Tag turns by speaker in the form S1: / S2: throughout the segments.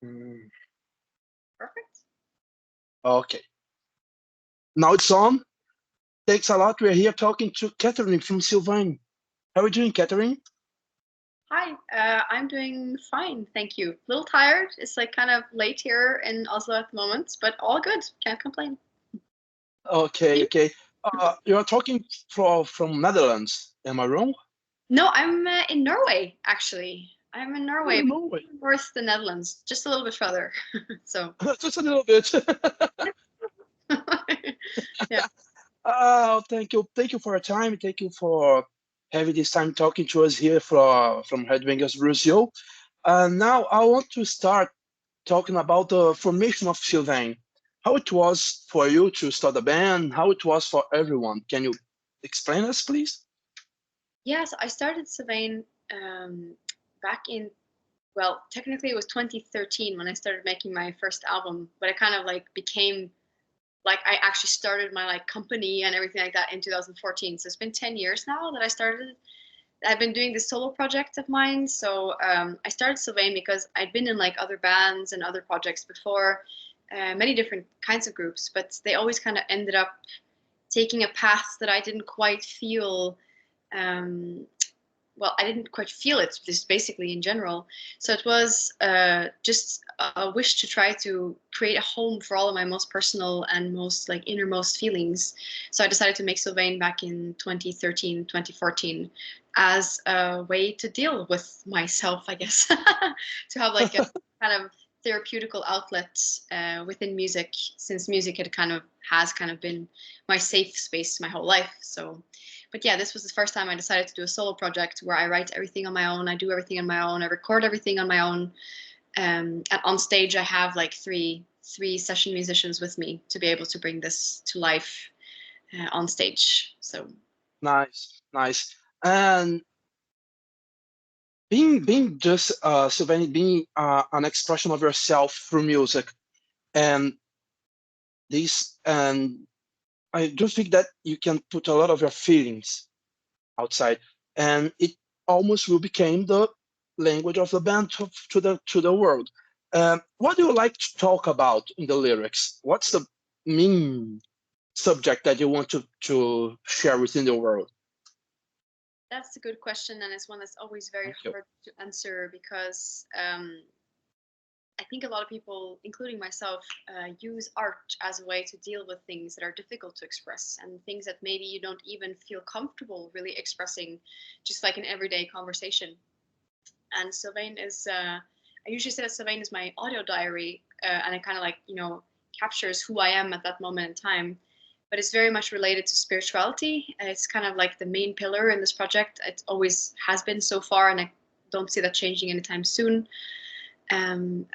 S1: Mm,
S2: Perfect.
S1: okay. Now it's on. Thanks a lot. We're here talking to Katherine from Sylvaine. How are you doing, Katherine?
S2: Hi, I'm doing fine, thank you. A little tired. It's like kind of late here in Oslo at the moment, but all good. Can't complain.
S1: Okay,
S2: You?
S1: okay. You are talking from Netherlands. Am I wrong?
S2: No, I'm in Norway, actually. I'm in
S1: Oh,
S2: Norway,
S1: no way.
S2: north the Netherlands, just a little bit further. So,
S1: Just a little bit.
S2: yeah.
S1: Oh, thank you. Thank you for your time. Thank you for having this time talking to us here from Headbangers Brazil. Now I want to start talking about the formation of Sylvain. How it was for you to start a band, how it was for everyone. Can you explain us, please?
S2: Yes, I started Sylvain back in, well, technically it was 2013 when I started making my first album, but it kind of like became like I actually started my like company and everything like that in 2014. So it's been 10 years now that I started. I've been doing this solo project of mine. So I started Sylvain because I'd been in like other bands and other projects before, many different kinds of groups, but they always kind of ended up taking a path that I didn't quite feel um, well, I didn't quite feel it, just basically in general. So it was just a wish to try to create a home for all of my most personal and most like innermost feelings. So I decided to make Sylvain back in 2013, 2014 as a way to deal with myself, I guess, to have like a kind of therapeutical outlet within music, since music had has kind of been my safe space my whole life. So but yeah, this was the first time I decided to do a solo project where I write everything on my own, I do everything on my own, I record everything on my own. And on stage, I have like three session musicians with me to be able to bring this to life on stage. So
S1: Nice, nice. And being just Sylvain, being an expression of yourself through music, and this, and I do think that you can put a lot of your feelings outside, and it almost will become the language of the band to the world. What do you like to talk about in the lyrics? What's the main subject that you want to share within the world?
S2: that's a good question, and it's one that's always very
S1: Thank you.
S2: hard to answer because I think a lot of people, including myself, use art as a way to deal with things that are difficult to express and things that maybe you don't even feel comfortable really expressing, just like an everyday conversation. And Sylvain is, I usually say that Sylvain is my audio diary, and it kind of like, captures who I am at that moment in time. But it's very much related to spirituality. It's kind of like the main pillar in this project. It always has been so far, and I don't see that changing anytime soon. Um,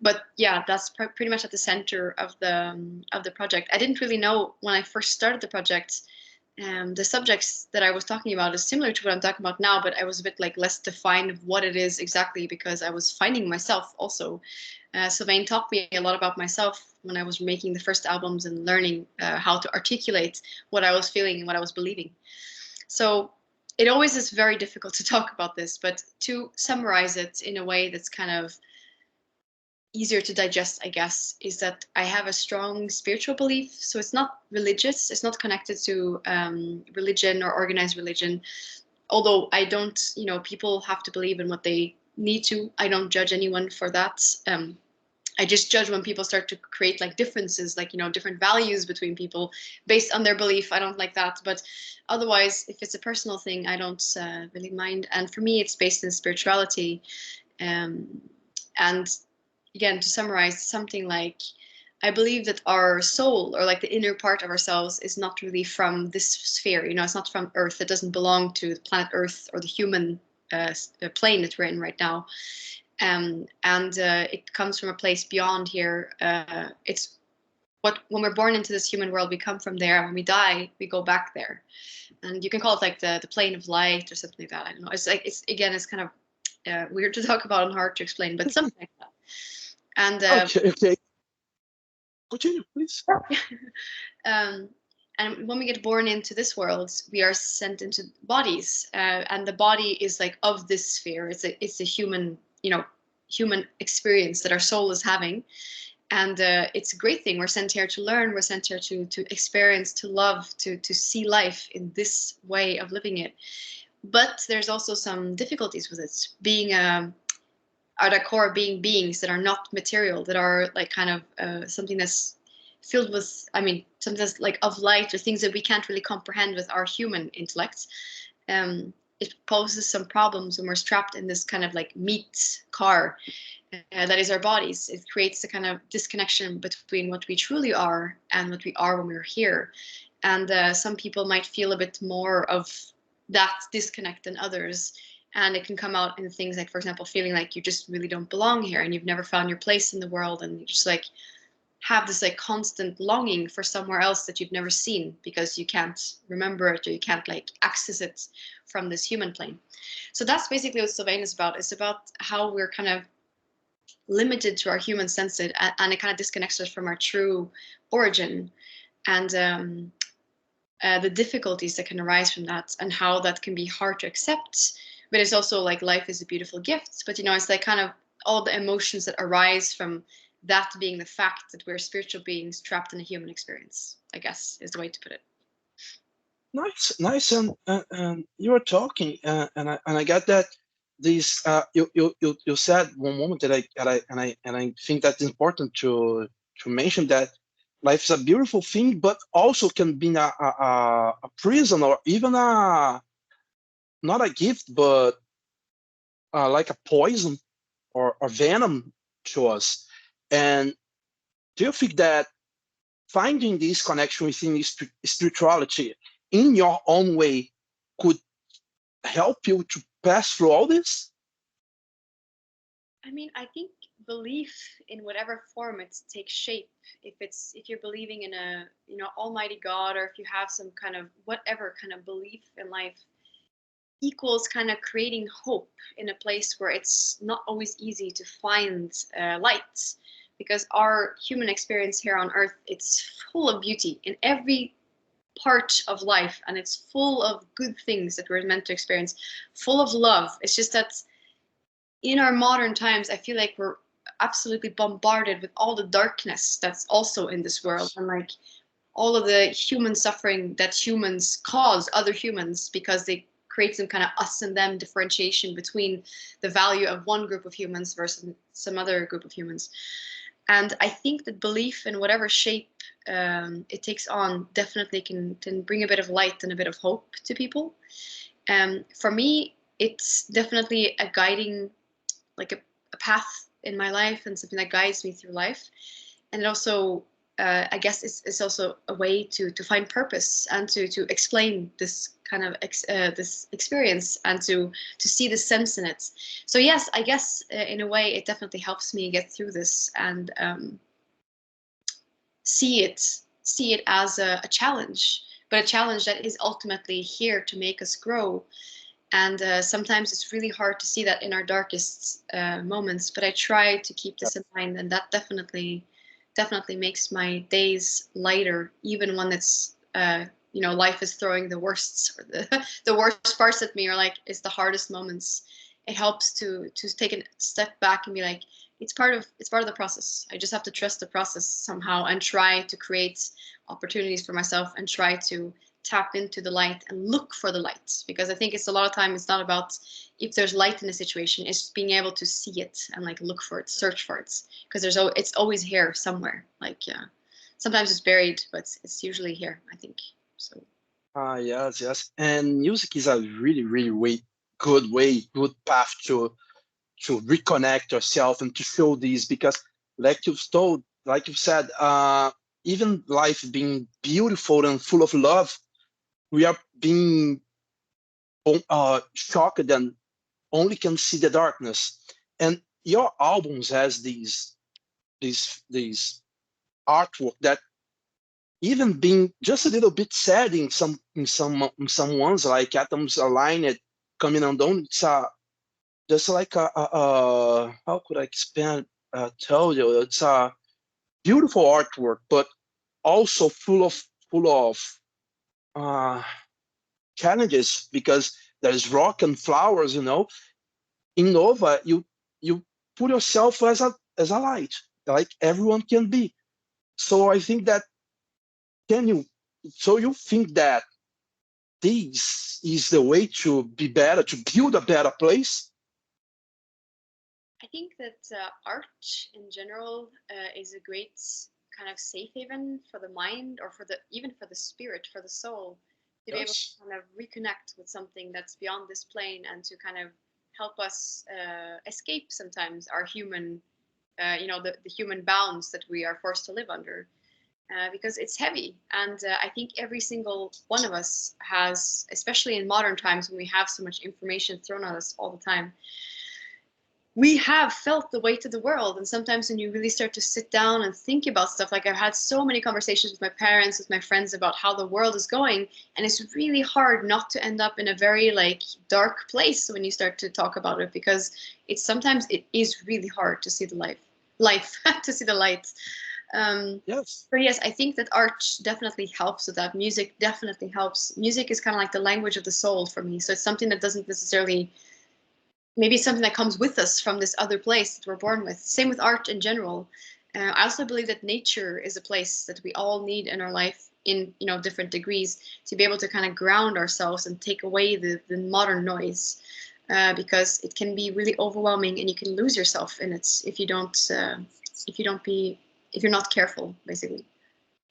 S2: but yeah, that's pretty much at the center of the project. I didn't really know when I first started the project. The subjects that I was talking about is similar to what I'm talking about now, but I was a bit like less defined of what it is exactly because I was finding myself also. Sylvain taught me a lot about myself when I was making the first albums and learning how to articulate what I was feeling and what I was believing. So it always is very difficult to talk about this, but to summarize it in a way that's kind of easier to digest, I guess, is that I have a strong spiritual belief. So it's not religious, it's not connected to religion or organized religion. Although I don't, people have to believe in what they need to. I don't judge anyone for that. I just judge when people start to create like differences, like, different values between people based on their belief. I don't like that. But otherwise, if it's a personal thing, I don't really mind. And for me, it's based in spirituality. Um, and again, to summarize, something like I believe that our soul or like the inner part of ourselves is not really from this sphere. It's not from Earth. It doesn't belong to the planet Earth or the human plane that we're in right now. And it comes from a place beyond here. It's when we're born into this human world, we come from there. And when we die, we go back there. And you can call it like the plane of light or something like that. I don't know. It's like it's kind of weird to talk about and hard to explain, but something like that. And
S1: Okay, okay. Continue, please.
S2: um, and when we get born into this world, we are sent into bodies, and the body is like of this sphere. It's a human, human experience that our soul is having. And it's a great thing. We're sent here to learn. We're sent here to experience, to love, to see life in this way of living it. But there's also some difficulties with it. Being at our core, being beings that are not material, that are like kind of something that's filled with, I mean, something that's like of light, or things that we can't really comprehend with our human intellect. It poses some problems when we're strapped in this kind of like meat car that is our bodies. It creates a kind of disconnection between what we truly are and what we are when we're here. And some people might feel a bit more of that disconnect than others. And it can come out in things like, for example, feeling like you just really don't belong here and you've never found your place in the world, and you just like have this like constant longing for somewhere else that you've never seen because you can't remember it, or you can't like access it from this human plane. So that's basically what Sylvaine is about. It's about how we're kind of limited to our human senses, and it kind of disconnects us from our true origin, and the difficulties that can arise from that, and how that can be hard to accept. But it's also like life is a beautiful gift, but you know, it's like kind of all the emotions that arise from that being the fact that we're spiritual beings trapped in a human experience, I guess, is the way to put it.
S1: Nice. And you were talking, and I got that. This you said one moment that I think that's important to mention, that life is a beautiful thing, but also can be a prison, or even a not a gift, but like a poison or venom to us. And do you think that finding this connection within spirituality in your own way could help you to pass through all this?
S2: I mean, I think belief in whatever form it takes shape, if you're believing in a, you know, almighty God, or if you have some kind of whatever kind of belief in life, equals kind of creating hope in a place where it's not always easy to find light, because our human experience here on earth, it's full of beauty in every part of life, and it's full of good things that we're meant to experience, full of love. It's just that in our modern times, I feel like we're absolutely bombarded with all the darkness that's also in this world, and like all of the human suffering that humans cause other humans, because they create some kind of us and them differentiation between the value of one group of humans versus some other group of humans. And I think that belief in whatever shape it takes on definitely can bring a bit of light and a bit of hope to people. For me, it's definitely a guiding, like a path in my life, and something that guides me through life. And it also, I guess, it's also a way to find purpose, and to explain this kind of this experience, and to see the sense in it. So yes, I guess in a way it definitely helps me get through this, and see it as a challenge, but a challenge that is ultimately here to make us grow. And sometimes it's really hard to see that in our darkest moments, but I try to keep this in mind, and that definitely makes my days lighter, even when it's you know, life is throwing the worst, or the worst parts at me, or like it's the hardest moments. It helps to take a step back and be like, it's part of the process. I just have to trust the process somehow, and try to create opportunities for myself, and try to tap into the light and look for the light. Because I think it's a lot of time, it's not about if there's light in a situation, it's being able to see it and like look for it, search for it, because it's always here somewhere. Like, yeah, sometimes it's buried, but it's usually here, I think. So
S1: Yes. And music is a really good path to reconnect yourself and to show these, because like you've said, even life being beautiful and full of love, we are being shocked and only can see the darkness. And your albums has these artwork that even being just a little bit sad in some ones, like atoms aligned coming undone. It's just like how could I expand tell you, it's a beautiful artwork, but also full of uh, challenges, because there's rock and flowers. In Nova, you put yourself as a light, like everyone can be. So I think that so you think that this is the way to be better, to build a better place?
S2: I think that art in general is a great kind of safe haven for the mind, or for the even for the spirit, for the soul, to be able
S1: Yes.
S2: to kind of reconnect with something that's beyond this plane, and to kind of help us escape sometimes our human, the human bounds that we are forced to live under. Because it's heavy. And I think every single one of us has, especially in modern times when we have so much information thrown at us all the time, we have felt the weight of the world. And sometimes when you really start to sit down and think about stuff, like I've had so many conversations with my parents, with my friends, about how the world is going, and it's really hard not to end up in a very like dark place when you start to talk about it, because sometimes it is really hard to see the life to see the light.
S1: Yes.
S2: But yes, I think that art definitely helps with that. Music definitely helps. Music is kind of like the language of the soul for me. So it's something that doesn't necessarily, maybe it's something that comes with us from this other place that we're born with. Same with art in general. I also believe that nature is a place that we all need in our life, in different degrees, to be able to kind of ground ourselves and take away the modern noise, because it can be really overwhelming, and you can lose yourself in it if you're not careful, basically.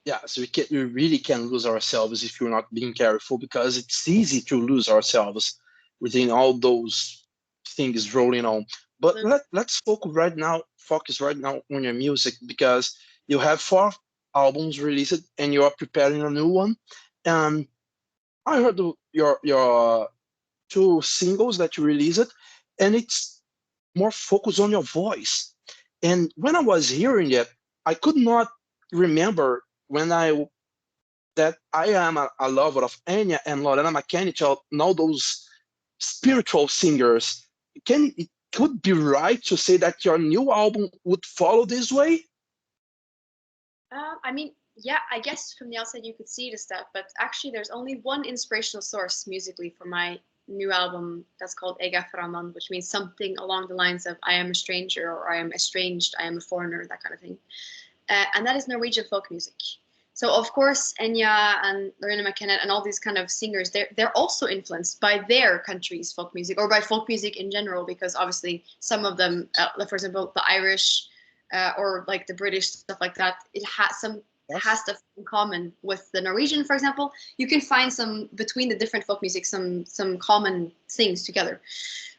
S1: Yeah, so we really can lose ourselves if you're not being careful, because it's easy to lose ourselves within all those things rolling on. But let's focus right now on your music, because you have 4 albums released and you are preparing a new one. And I heard your 2 singles that you released, and it's more focused on your voice. And when I was hearing it, I could not remember when I am a lover of Enya and Lorena McKennitt and all those spiritual singers. It could be right to say that your new album would follow this way?
S2: I mean, yeah, I guess from the outside you could see it as that, but actually there's only one inspirational source musically for my new album that's called Ega Framan, which means something along the lines of I am a stranger, or I am estranged, I am a foreigner, that kind of thing. And that is Norwegian folk music. So of course Enya and Lorena McKennitt and all these kind of singers, they're also influenced by their country's folk music, or by folk music in general, because obviously some of them, for example, the Irish, or like the British, stuff like that, it has
S1: Yes.
S2: stuff in common with the Norwegian, for example. You can find some between the different folk music, some common things together.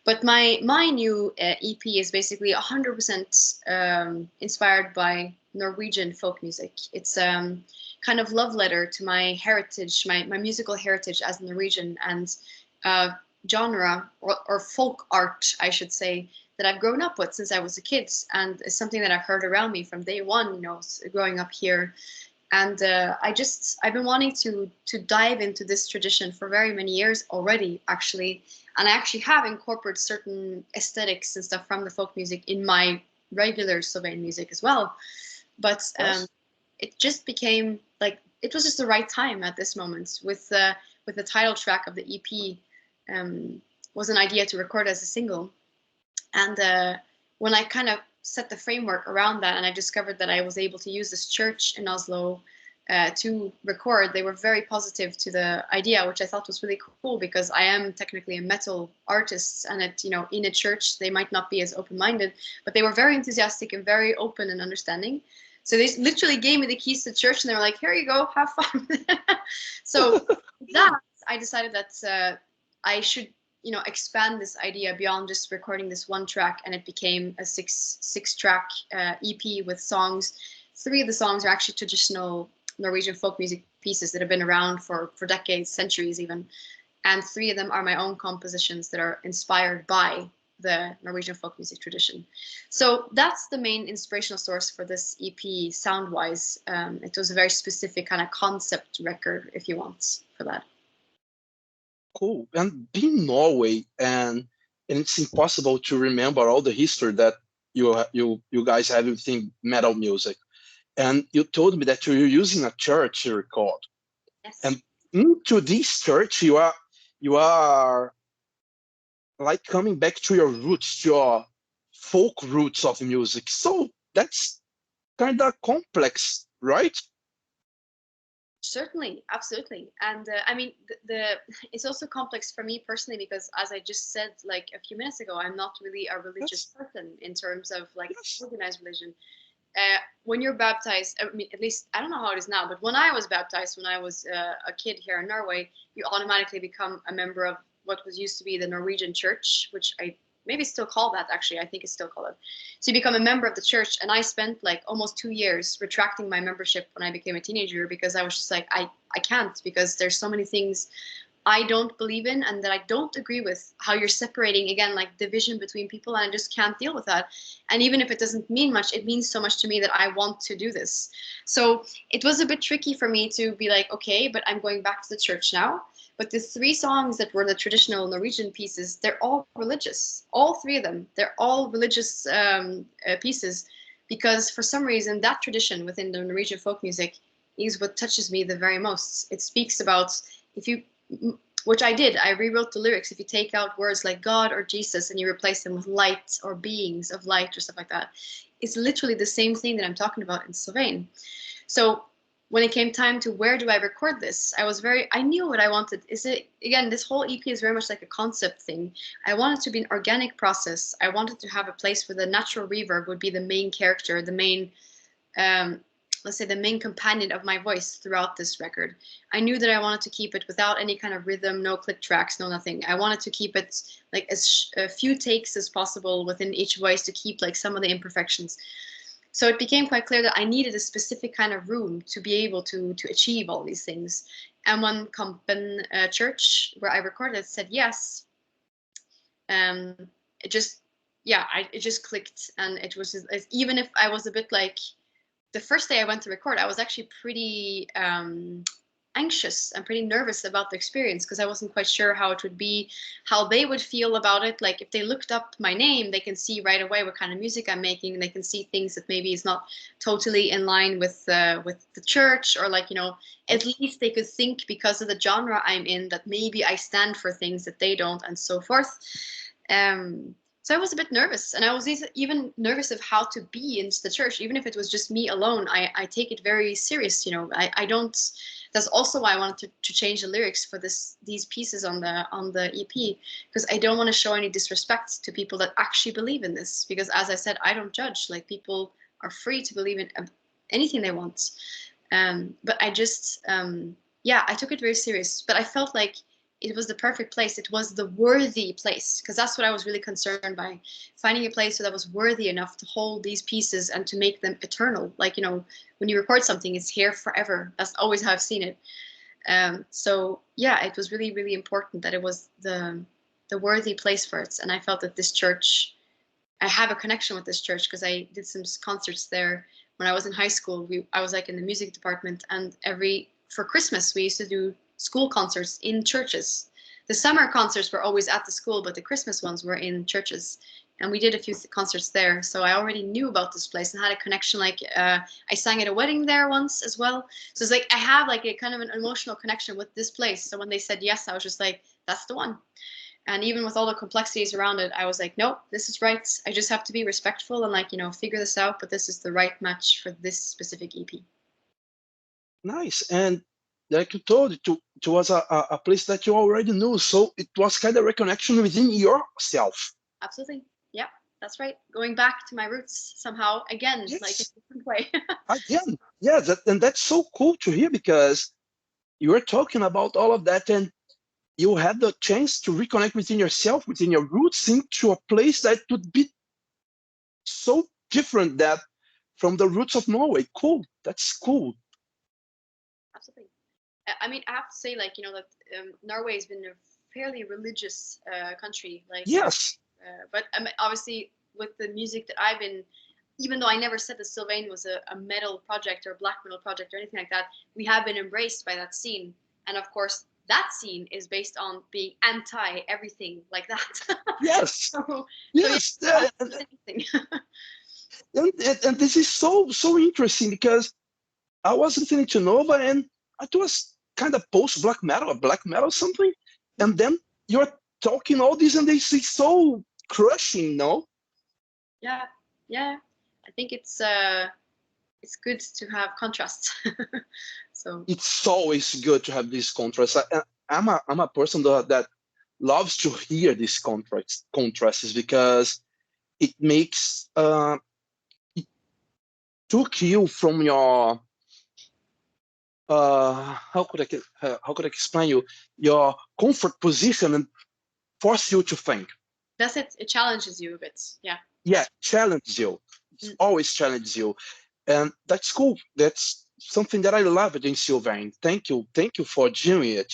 S2: But my new EP is basically 100% inspired by Norwegian folk music. It's kind of love letter to my heritage, my musical heritage as Norwegian, and genre, or folk art, I should say, that I've grown up with since I was a kid, and it's something that I've heard around me from day one, growing up here. And I've been wanting to dive into this tradition for very many years already, actually. And I actually have incorporated certain aesthetics and stuff from the folk music in my regular Sylvaine music as well. But
S1: Yes.
S2: it just became like, it was just the right time at this moment, with the title track of the EP, was an idea to record as a single. And when I kind of set the framework around that, and I discovered that I was able to use this church in Oslo to record, they were very positive to the idea, which I thought was really cool, because I am technically a metal artist, and in a church they might not be as open-minded, but they were very enthusiastic and very open and understanding. So they literally gave me the keys to the church, and they were like, "Here you go, have fun." So that I decided that I should expand this idea beyond just recording this one track, and it became a six track EP with songs. 3 of the songs are actually traditional Norwegian folk music pieces that have been around for decades, centuries even, and 3 of them are my own compositions that are inspired by the Norwegian folk music tradition. So that's the main inspirational source for this EP sound-wise. It was a very specific kind of concept record, if you want, for that.
S1: Cool. And being Norway, and it's impossible to remember all the history that you guys have within metal music. And you told me that you're using a church to record.
S2: Yes.
S1: And into this church, you are like coming back to your roots, to your folk roots of music. So that's kind of complex, right?
S2: Certainly, absolutely. And I mean, it's also complex for me personally because, as I just said like a few minutes ago, I'm not really a religious
S1: Yes.
S2: person in terms of like
S1: Yes.
S2: organized religion. When you're baptized, I mean, at least I don't know how it is now, but when I was baptized, when I was a kid here in Norway, you automatically become a member of what was used to be the Norwegian church, which I maybe still call that actually. I think it's still called it. So you become a member of the church, and I spent like almost 2 years retracting my membership when I became a teenager because I was just like, I can't, because there's so many things I don't believe in and that I don't agree with, how you're separating again like division between people, and I just can't deal with that. And even if it doesn't mean much, it means so much to me that I want to do this. So it was a bit tricky for me to be like, okay, but I'm going back to the church now. But the 3 songs that were the traditional Norwegian pieces, they're all religious. All 3 of them, they're all religious pieces, because for some reason that tradition within the Norwegian folk music is what touches me the very most. It speaks about, if you, which I did, I rewrote the lyrics. If you take out words like God or Jesus and you replace them with light or beings of light or stuff like that, it's literally the same thing that I'm talking about in Sylvaine. So when it came time to where do I record this, I knew what I wanted. Is it, again, this whole EP is very much like a concept thing. I wanted to be an organic process. I wanted to have a place where the natural reverb would be the main character, the main, let's say the main companion of my voice throughout this record. I knew that I wanted to keep it without any kind of rhythm, no click tracks, no nothing. I wanted to keep it like as few takes as possible within each voice to keep like some of the imperfections. So it became quite clear that I needed a specific kind of room to be able to achieve all these things. And when Kampen Church, where I recorded, said yes, it just, yeah, it just clicked. And it was just, even if I was a bit like, the first day I went to record, I was actually pretty anxious and pretty nervous about the experience because I wasn't quite sure how it would be, how they would feel about it. Like if they looked up my name, they can see right away what kind of music I'm making. They can see things that maybe is not totally in line with the church, or like, you know, at least they could think because of the genre I'm in that maybe I stand for things that they don't, and so forth. So I was a bit nervous, and I was even nervous of how to be in the church, even if it was just me alone. I take it very serious, you know. I don't. That's also why I wanted to change the lyrics for these pieces on the EP, because I don't want to show any disrespect to people that actually believe in this. Because as I said, I don't judge. Like, people are free to believe in anything they want. But I just, yeah, I took it very serious. But I felt like it was the perfect place. It was the worthy place, because that's what I was really concerned by, finding a place that was worthy enough to hold these pieces and to make them eternal. Like, you know, when you record something, it's here forever. That's always how I've seen it. So yeah, it was really, really important that it was the worthy place for it. And I felt that this church, I have a connection with this church because I did some concerts there when I was in high school. I was like in the music department, and for Christmas we used to do school concerts in churches. The summer concerts were always at the school, but the Christmas ones were in churches. And we did a few concerts there. So I already knew about this place and had a connection. Like I sang at a wedding there once as well. So it's like I have like a kind of an emotional connection with this place. So when they said yes, I was just like, that's the one. And even with all the complexities around it, I was like, nope, this is right. I just have to be respectful and, like, you know, figure this out. But this is the right match for this specific EP.
S1: Nice. And like you told, it was a place that you already knew. So it was kind of reconnection within yourself.
S2: Absolutely. Yeah, that's right. Going back to my roots somehow again,
S1: Yes.
S2: like in a different way.
S1: Again, yeah, and that's so cool to hear, because you were talking about all of that, and you had the chance to reconnect within yourself, within your roots, into a place that would be so different that from the roots of Norway. Cool. That's cool.
S2: Absolutely. I mean, I have to say, like, you know, that Norway has been a fairly religious country. Like,
S1: Yes.
S2: but obviously with the music that I've been, even though I never said that Sylvaine was a metal project or a black metal project or anything like that, we have been embraced by that scene. And of course, that scene is based on being anti everything like that.
S1: Yes.
S2: So
S1: Yes.
S2: yeah,
S1: And this is so interesting, because I was listening to Nova, and it was kind of post black metal or black metal something, and then you're talking all this, and this is so crushing, no?
S2: Yeah. I think it's good to have contrasts. So
S1: It's always good to have these contrasts. I'm a person that loves to hear these contrasts because it makes it took you from your how could I explain you your comfort position and force you to think.
S2: that's it. It challenges you a bit. Yeah.
S1: Yeah, challenge you. It's
S2: Mm.
S1: always challenge you, and that's cool. That's something that I love in Sylvain. Thank you for doing it.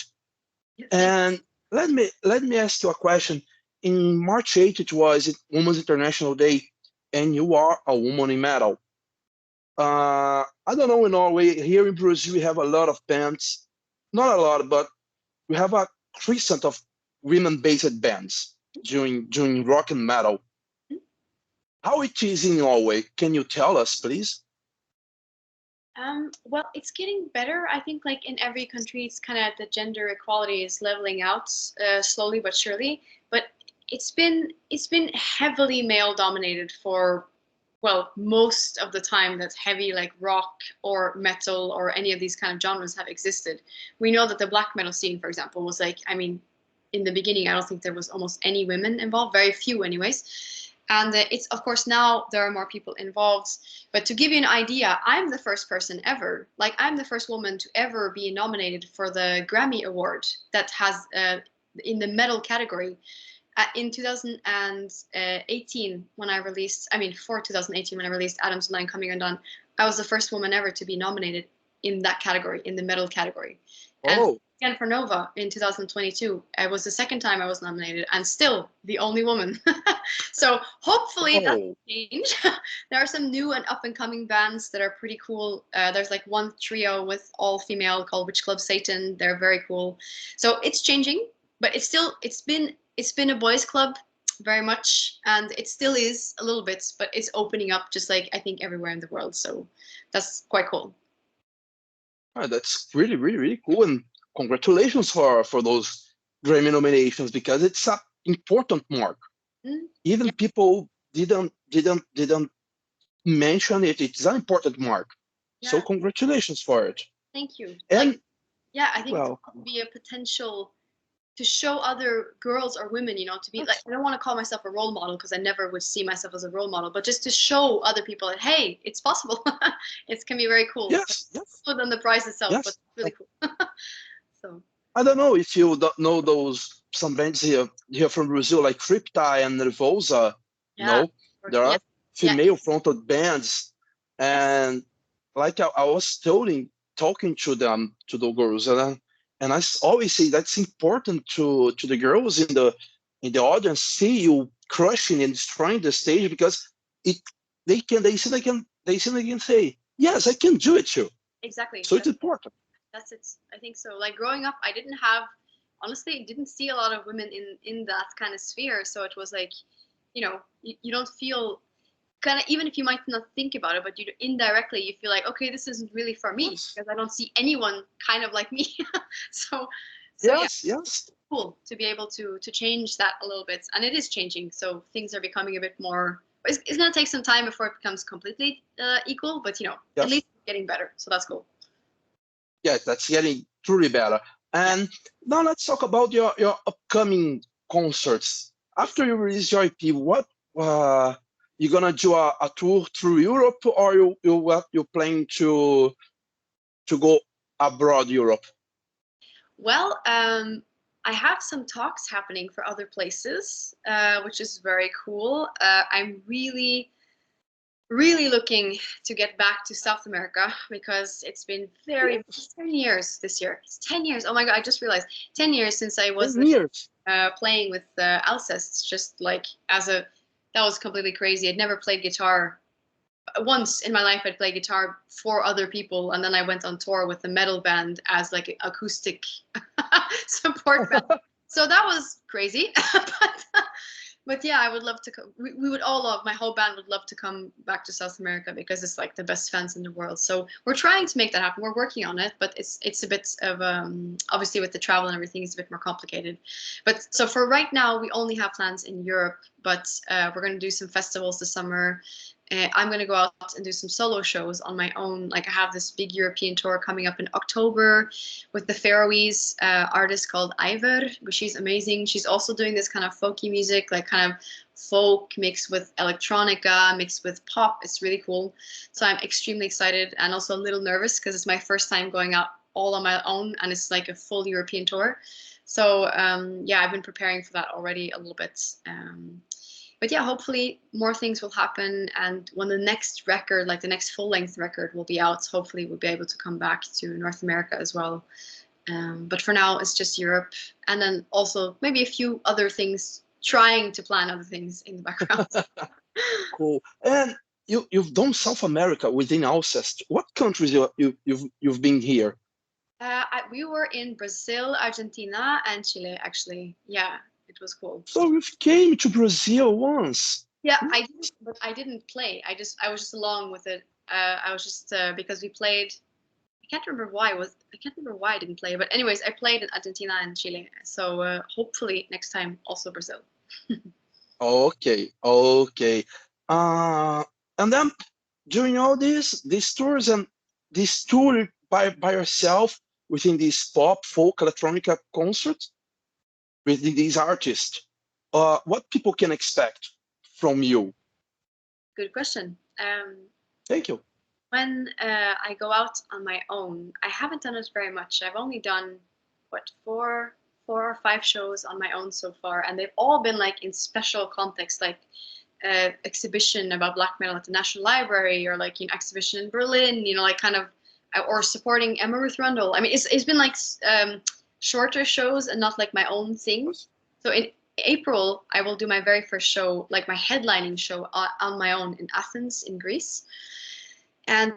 S2: Yeah,
S1: And let me ask you a question. In March 8th, it was Women's International Day, and you are a woman in metal. I don't know in Norway. Here in Brazil, we have a lot of bands. Not a lot, but we have a crescent of women-based bands during rock and metal. How it is in Norway? Can you tell us, please?
S2: well, it's getting better. I think like in every country, it's kind of the gender equality is leveling out slowly but surely. But it's been heavily male dominated for, well, most of the time that heavy like rock or metal or any of these kind of genres have existed. We know that the black metal scene, for example, was like, I mean, in the beginning, I don't think there was almost any women involved, very few anyways. And it's, of course, now there are more people involved. But to give you an idea, I'm the first person ever, like I'm the first woman to ever be nominated for the Grammy Award that has in the metal category. In 2018, when I released, I mean, for 2018, when I released Adam's Line Coming Undone, I was the first woman ever to be nominated in that category, in the metal category. And
S1: Oh,
S2: again for Nova in 2022, it was the second time I was nominated and still the only woman. So hopefully that
S1: oh,
S2: will change. There are some new and up and coming bands that are pretty cool. There's like one trio with all female called Witch Club Satan. They're very cool. So it's changing, but it's been a boys club very much, and it still is a little bit, but it's opening up just like I think everywhere in the world. So that's quite cool.
S1: that's really, really, really cool. And congratulations for those Grammy nominations because it's an important mark.
S2: Mm,
S1: Even
S2: yeah,
S1: people didn't mention it. It's an important mark. So
S2: yeah.
S1: congratulations for it.
S2: Thank you. Like,
S1: And
S2: yeah, I think it's
S1: well,
S2: going to be a potential to show other girls or women, to be like,
S1: yes,
S2: I don't want to call myself a role model because I never would see myself as a role model, but just to show other people that, hey, it's possible. It can be very cool. So,
S1: yes, yes,
S2: other than the prize itself, but
S1: yes.
S2: really cool. So,
S1: I don't know if you don't know those some bands here from Brazil like Crypta and Nervosa.
S2: yeah,
S1: There
S2: yeah,
S1: are
S2: yeah,
S1: female fronted bands,
S2: yes,
S1: and like I was talking to them to the girls, and always say that's important to the girls in the audience see you crushing and destroying the stage because it they see they can say yes I can do it too.
S2: exactly.
S1: So it's important.
S2: That's it. I think so. Like growing up, I didn't have, honestly, didn't see a lot of women in that kind of sphere. So it was like, you don't feel kind of, even if you might not think about it, but you indirectly you feel like, okay, this isn't really for me
S1: Yes,
S2: because I don't see anyone kind of like me. so so yeah,
S1: yes, yes.
S2: cool to be able to change that a little bit, and it is changing. So things are becoming a bit more. It's going to take some time before it becomes completely equal, but at
S1: Yes.
S2: least it's getting better. So that's cool.
S1: Yeah, that's getting truly better.
S2: Yeah.
S1: And now let's talk about your upcoming concerts.
S2: Yes.
S1: After you release your EP, what you gonna do a tour through Europe, or you planning to go abroad Europe?
S2: Well, I have some talks happening for other places, which is very cool. I'm really, really looking to get back to South America because it's been
S1: Yes,
S2: 10 years this year. It's 10 years. Oh my God, I just realized 10 years since I was
S1: 10 years.
S2: playing with Alcest, just like that was completely crazy. I'd never played guitar once in my life. I'd play guitar for other people, and then I went on tour with a metal band as like acoustic support band. So that was crazy. but yeah, I would love to come. We would all love, my whole band would love to come back to South America because it's like the best fans in the world. So we're trying to make that happen. We're working on it, but it's a bit of obviously with the travel and everything, it's a bit more complicated. But so for right now, we only have plans in Europe, but we're going to do some festivals this summer. I'm going to go out and do some solo shows on my own. Like I have this big European tour coming up in October with the Faroese artist called Iver. She's amazing. She's also doing this kind of folky music, like kind of folk mixed with electronica, mixed with pop. It's really cool. So I'm extremely excited and also a little nervous because it's my first time going out all on my own, and it's like a full European tour. So yeah, I've been preparing for that already a little bit. But yeah, hopefully more things will happen. And when the next record, like the next full-length record will be out, hopefully we'll be able to come back to North America as well. But for now, it's just Europe. And then also maybe a few other things, trying to plan other things in the background.
S1: Cool. And you've done South America within Alcest. What countries you've been here?
S2: We were in Brazil, Argentina, and Chile, actually. Yeah, it was cool.
S1: So you came to Brazil once.
S2: Yeah, I did, but I didn't play. I was just along with it. I was just because we played. I can't remember why. I can't remember why I didn't play. But anyways, I played in Argentina and Chile. So hopefully next time also Brazil.
S1: Okay. And then during all these tours and this tour by yourself within this pop, folk, electronica concert with these artists, what people can expect from you?
S2: Good question.
S1: Thank you.
S2: When I go out on my own, I haven't done it very much. I've only done four or five shows on my own so far, and they've all been like in special context, like exhibition about black metal at the National Library, or like exhibition in Berlin, like kind of, or supporting Emma Ruth Rundle. I mean, it's been like shorter shows and not like my own thing. So in April, I will do my very first show, like my headlining show on my own in Athens in Greece. And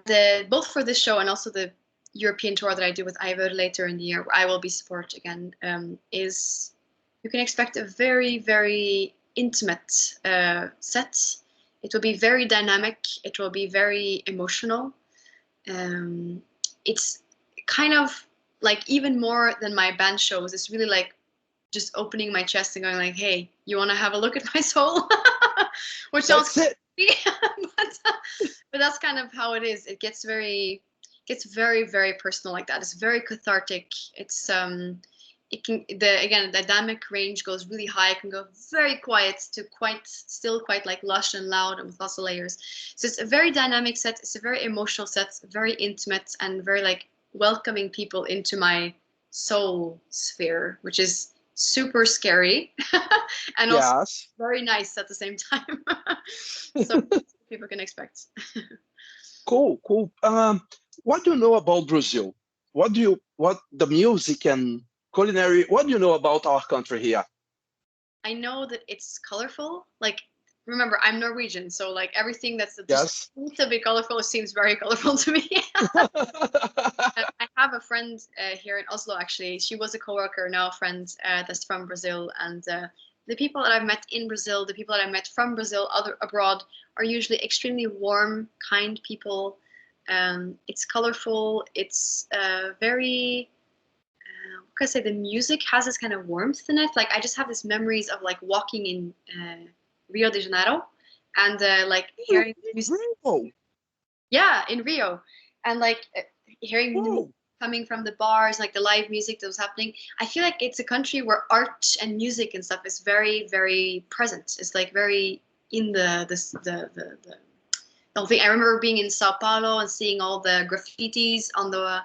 S2: both for this show and also the European tour that I do with Ivor later in the year, where I will be support again, is you can expect a very, very intimate set. It will be very dynamic. It will be very emotional. It's kind of like, even more than my band shows, it's really like just opening my chest and going like, hey, you want to have a look at my soul? Which sounds
S1: That's it.
S2: but that's kind of how it is. It gets very, very personal like that. It's very cathartic. It's it can, the dynamic range goes really high. It can go very quiet to still quite like lush and loud and with lots of layers. So it's a very dynamic set. It's a very emotional set, very intimate and very like welcoming people into my soul sphere, which is super scary and also
S1: Yes.
S2: very nice at the same time. So people can expect.
S1: Cool. What do you know about Brazil? What the music and culinary? What do you know about our country here?
S2: I know that it's colorful. Like, remember, I'm Norwegian, so like everything that's
S1: Yes.
S2: just to be colorful seems very colorful to me. I have a friend here in Oslo, actually. She was a coworker, now a friend that's from Brazil. And the people that I've met in Brazil, the people that I met from Brazil, abroad, are usually extremely warm, kind people. It's colorful. It's very, what can I say? The music has this kind of warmth in it. Like, I just have these memories of like walking in Rio de Janeiro and like hearing music. Yeah, in Rio, and like hearing the music coming from the bars, like the live music that was happening. I feel like it's a country where art and music and stuff is very, very present. It's like very in the whole thing. I remember being in Sao Paulo and seeing all the graffitis on the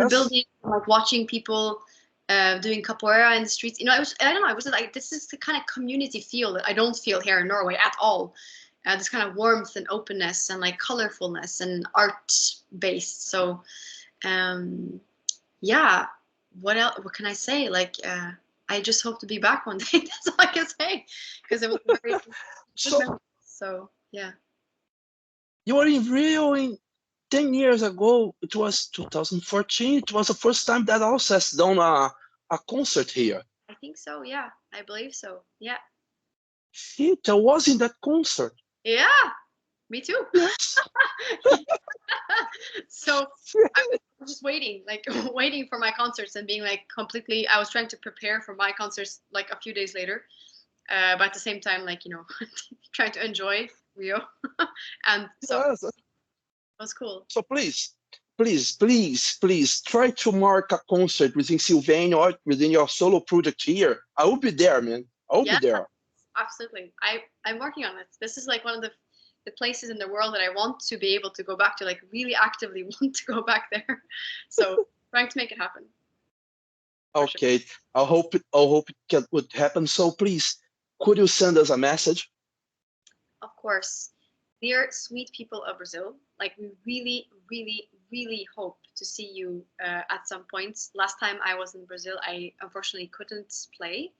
S2: building, like watching people doing capoeira in the streets. I don't know. I was like, this is the kind of community feel that I don't feel here in Norway at all. This kind of warmth and openness and like colorfulness and art based. So, yeah. What else? What can I say? Like, I just hope to be back one day. That's all I can say, because it was very. So yeah.
S1: You were in Rio in 10 years ago. It was 2014. It was the first time that Alcest done a concert here.
S2: I think so. Yeah, I believe so. Yeah.
S1: Shit, I was in that concert.
S2: Yeah, me too.
S1: Yes.
S2: So I was just waiting for my concerts and being like completely. I was trying to prepare for my concerts like a few days later, but at the same time, like, you know, trying to enjoy Rio. And so
S1: Yes.
S2: it was cool.
S1: So please try to mark a concert within Sylvaine or within your solo project here. I will be there, man. I will be
S2: Yeah,
S1: there.
S2: absolutely. I'm working on it. This is like one of the places in the world that I want to be able to go back to, like really actively want to go back there. So trying to make it happen.
S1: Okay. Sure. I hope it would happen. So please, could you send us a message?
S2: Of course. Dear sweet people of Brazil, like we really, really, really hope to see you at some point. Last time I was in Brazil, I unfortunately couldn't play.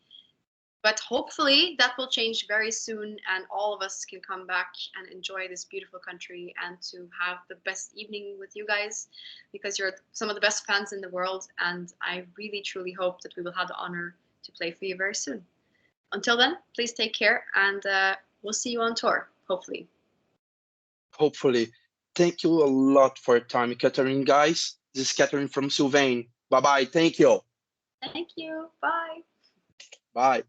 S2: But hopefully that will change very soon and all of us can come back and enjoy this beautiful country and to have the best evening with you guys, because you're some of the best fans in the world, and I really truly hope that we will have the honor to play for you very soon. Until then, please take care, and we'll see you on tour, hopefully.
S1: Hopefully. Thank you a lot for your time, Katherine, guys. This is Katherine from Sylvaine. Bye-bye. Thank you.
S2: Thank you. Bye.
S1: Bye.